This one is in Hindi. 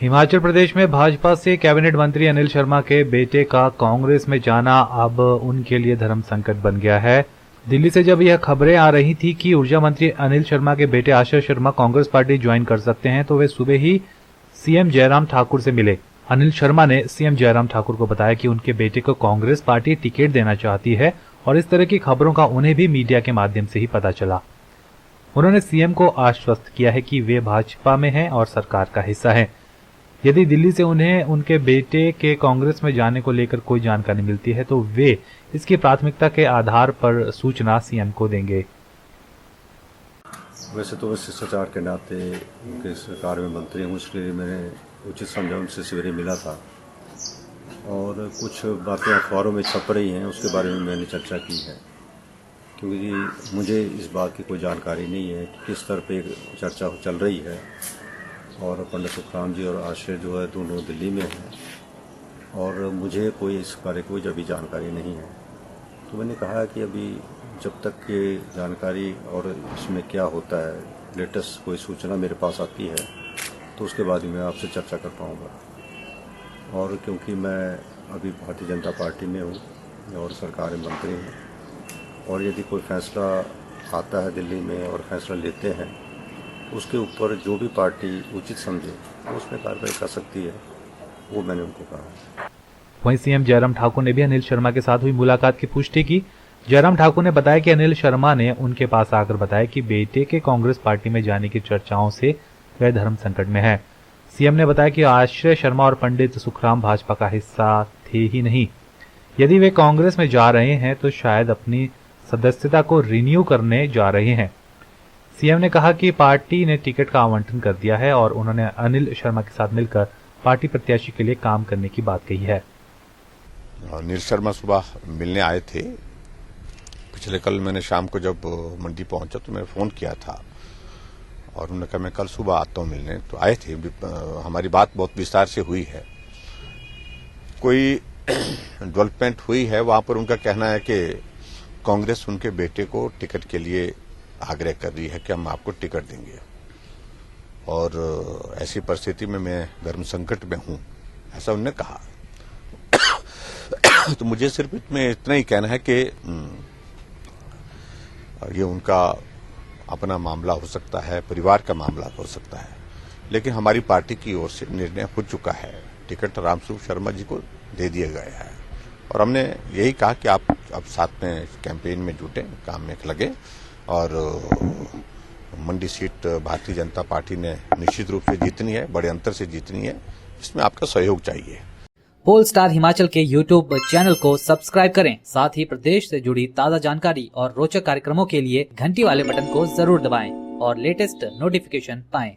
हिमाचल प्रदेश में भाजपा से कैबिनेट मंत्री अनिल शर्मा के बेटे का कांग्रेस में जाना अब उनके लिए धर्म संकट बन गया है। दिल्ली से जब यह खबरें आ रही थी कि ऊर्जा मंत्री अनिल शर्मा के बेटे आश्रय शर्मा कांग्रेस पार्टी ज्वाइन कर सकते हैं, तो वे सुबह ही सीएम जयराम ठाकुर से मिले। अनिल शर्मा ने सीएम जयराम ठाकुर को बताया कि उनके बेटे को कांग्रेस पार्टी टिकट देना चाहती है और इस तरह की खबरों का उन्हें भी मीडिया के माध्यम से ही पता चला। उन्होंने सीएम को आश्वस्त किया है कि वे भाजपा में हैं और सरकार का हिस्सा हैं। यदि दिल्ली से उन्हें उनके बेटे के कांग्रेस में जाने को लेकर कोई जानकारी मिलती है तो वे इसकी प्राथमिकता के आधार पर सूचना सीएम को देंगे। वैसे तो शिष्टाचार के नाते उनके सरकार में मंत्री हूँ, इसलिए मैंने उचित समझा उनसे सवेरे मिला था और कुछ बातें अखबारों में छप रही हैं, उसके बारे में मैंने चर्चा की है, क्योंकि मुझे इस बात की कोई जानकारी नहीं है कि किस तरह पे चर्चा चल रही है। और पंडित सुखराम जी और आश्रय जो है दोनों दिल्ली में हैं और मुझे कोई इस बारे कोई अभी जानकारी नहीं है। तो मैंने कहा कि अभी जब तक ये जानकारी और इसमें क्या होता है लेटेस्ट कोई सूचना मेरे पास आती है तो उसके बाद ही मैं आपसे चर्चा कर पाऊँगा। और क्योंकि मैं अभी भारतीय जनता पार्टी में हूँ और सरकार में मंत्री हूँ और यदि कोई फैसला आता है दिल्ली में और फैसला लेते हैं उसके ऊपर जो भी पार्टी उचित समझे तो उसमें कार्रवाई कर सकती है, वो मैंने उनको कहा। वहीं सीएम जयराम ठाकुर ने भी अनिल शर्मा के साथ हुई मुलाकात की पुष्टि की। जयराम ठाकुर ने बताया कि अनिल शर्मा ने उनके पास आकर बताया कि बेटे के कांग्रेस पार्टी में जाने की चर्चाओं से वह धर्म संकट में है। सीएम ने बताया कि आश्रय शर्मा और पंडित सुखराम भाजपा का हिस्सा थे ही नहीं। यदि वे कांग्रेस में जा रहे हैं तो शायद अपनी सदस्यता को रिन्यू करने जा रहे हैं। सीएम ने कहा कि पार्टी ने टिकट का आवंटन कर दिया है और उन्होंने अनिल शर्मा के साथ मिलकर पार्टी प्रत्याशी के लिए काम करने की बात कही है। अनिल शर्मा सुबह मिलने आए थे। पिछले कल मैंने शाम को जब मंडी पहुंचा तो मैंने फोन किया था और उन्होंने कहा मैं कल सुबह आता हूं मिलने, तो आए थे। हमारी बात बहुत विस्तार से हुई है। कोई डेवलपमेंट हुई है वहां पर। उनका कहना है कि कांग्रेस उनके बेटे को टिकट के लिए आग्रह कर रही है कि हम आपको टिकट देंगे और ऐसी परिस्थिति में मैं धर्म संकट में हूं, ऐसा उन्होंने कहा। तो मुझे सिर्फ इसमें इतना ही कहना है कि ये उनका अपना मामला हो सकता है, परिवार का मामला हो सकता है, लेकिन हमारी पार्टी की ओर से निर्णय हो चुका है। टिकट रामस्वरूप शर्मा जी को दे दिया गया है और हमने यही कहा कि आप अब साथ में कैंपेन में जुटे, काम में लगे और मंडी सीट भारतीय जनता पार्टी ने निश्चित रूप से जीतनी है, बड़े अंतर से जीतनी है। इसमें आपका सहयोग चाहिए। पोल स्टार हिमाचल के यूट्यूब चैनल को सब्सक्राइब करें। साथ ही प्रदेश से जुड़ी ताज़ा जानकारी और रोचक कार्यक्रमों के लिए घंटी वाले बटन को जरूर दबाएं और लेटेस्ट नोटिफिकेशन पाएं।